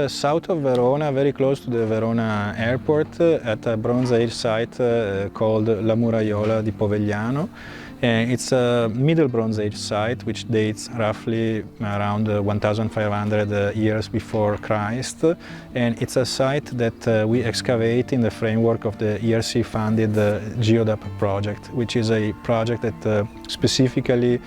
south of Verona, very close to the Verona airport, at a Bronze Age site called La Muraiola di Povegliano. It's a Middle Bronze Age site which dates roughly around 1500 years before Christ, and it's a site that we excavate in the framework of the ERC-funded GEODAP project, which is a project that specifically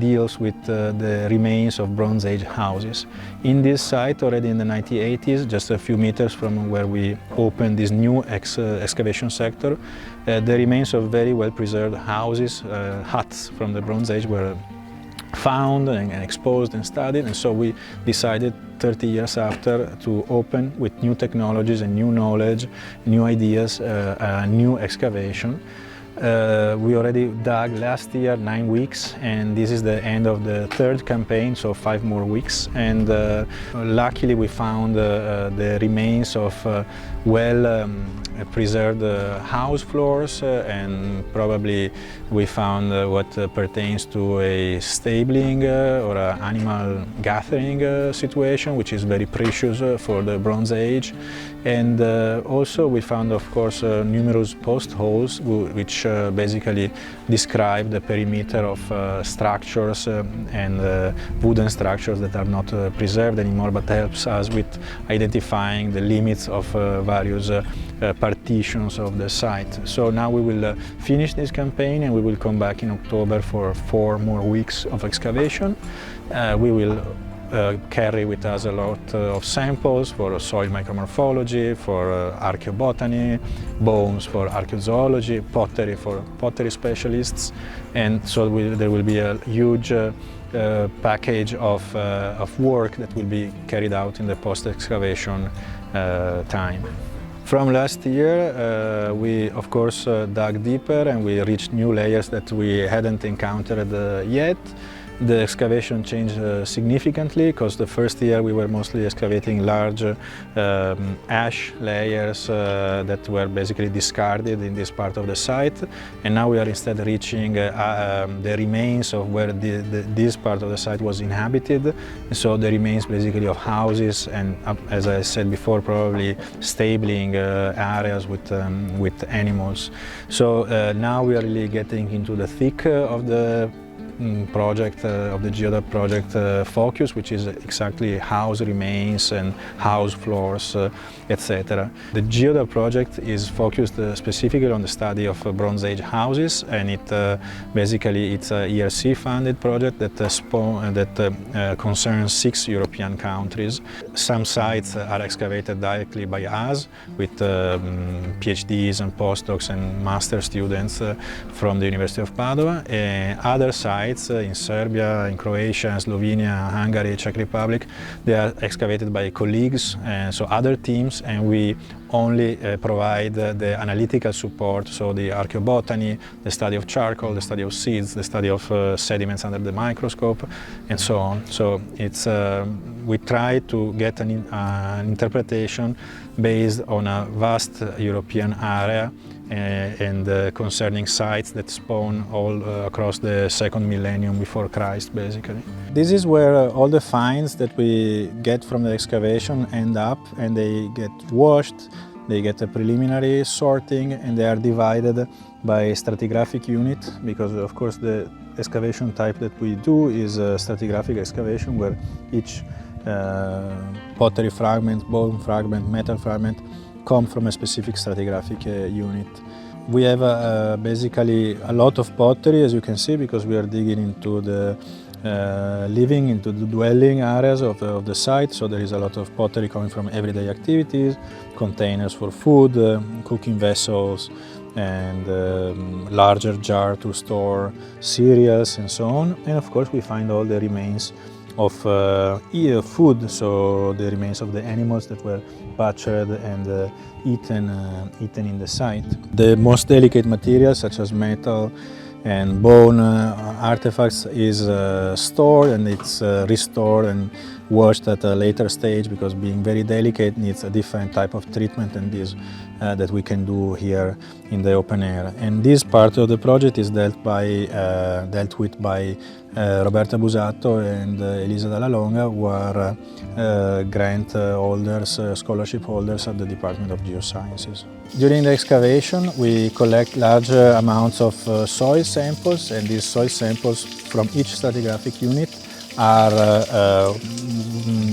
deals with the remains of Bronze Age houses. In this site, already in the 1980s, just a few meters from where we opened this new excavation sector, the remains of very well preserved houses, huts from the Bronze Age were found and exposed and studied, and so we decided 30 years after to open with new technologies and new knowledge, new ideas, a new excavation. We already dug last year 9 weeks, and this is the end of the third campaign, so 5 more weeks. And luckily we found the remains of preserved house floors, and probably we found what pertains to a stabling or an animal gathering situation, which is very precious for the Bronze Age. And also we found, of course, numerous post holes which basically describe the perimeter of structures and wooden structures that are not preserved anymore, but helps us with identifying the limits of various partitions of the site. So now we will finish this campaign, and we will come back in October for 4 more weeks of excavation. We will carry with us a lot of samples for soil micromorphology, for archaeobotany, bones for archaeozoology, pottery for pottery specialists, and so there will be a huge package of work that will be carried out in the post-excavation time. From last year, we of course dug deeper, and we reached new layers that we hadn't encountered yet. The excavation changed significantly, because the first year we were mostly excavating large ash layers that were basically discarded in this part of the site, and now we are instead reaching the remains of where this part of the site was inhabited. So the remains basically of houses and, as I said before, probably stabling areas with animals. So now we are really getting into the thick of the project, of the GEODAP project focus, which is exactly house remains and house floors, etc. The GEODAP project is focused specifically on the study of Bronze Age houses, and basically it's a ERC-funded project that concerns 6 European countries. Some sites are excavated directly by us with PhDs and postdocs and master students from the University of Padova. Other sites in Serbia, in Croatia, Slovenia, Hungary, Czech Republic, they are excavated by colleagues, so other teams, and we only provide the analytical support, so the archaeobotany, the study of charcoal, the study of seeds, the study of sediments under the microscope, and so on. So it's we try to get an interpretation based on a vast European area and concerning sites that spawn all across the second millennium before Christ, basically. This is where all the finds that we get from the excavation end up, and they get washed, they get a preliminary sorting, and they are divided by stratigraphic unit, because of course the excavation type that we do is a stratigraphic excavation, where each pottery fragment, bone fragment, metal fragment come from a specific stratigraphic unit. We have basically a lot of pottery, as you can see, because we are digging into the into the dwelling areas of the site, so there is a lot of pottery coming from everyday activities, containers for food, cooking vessels, and larger jar to store cereals and so on. And of course we find all the remains of food, so the remains of the animals that were butchered and eaten in the site. The most delicate materials, such as metal and bone artifacts, is stored, and it's restored and washed at a later stage, because being very delicate needs a different type of treatment, and this that we can do here in the open air. And this part of the project is dealt with by Roberta Busato and Elisa Dalla Longa, who are grant holders, scholarship holders at the Department of Geosciences. During the excavation, we collect large amounts of soil samples, and these soil samples from each stratigraphic unit are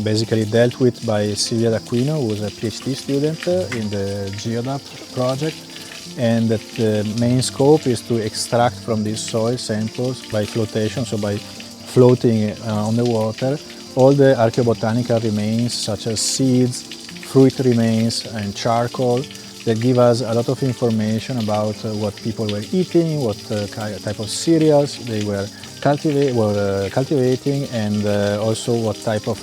basically dealt with by Silvia D'Aquino, who is a PhD student in the GEODAP project, and that the main scope is to extract from these soil samples by flotation, so by floating on the water, all the archaeobotanical remains such as seeds, fruit remains and charcoal that give us a lot of information about what people were eating, what type of cereals they were cultivating, and also what type of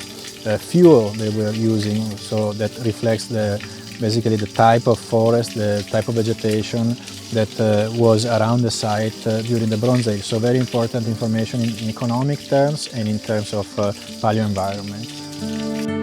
fuel they were using. So that reflects basically the type of forest, the type of vegetation that was around the site during the Bronze Age. So very important information in economic terms and in terms of paleo-environment.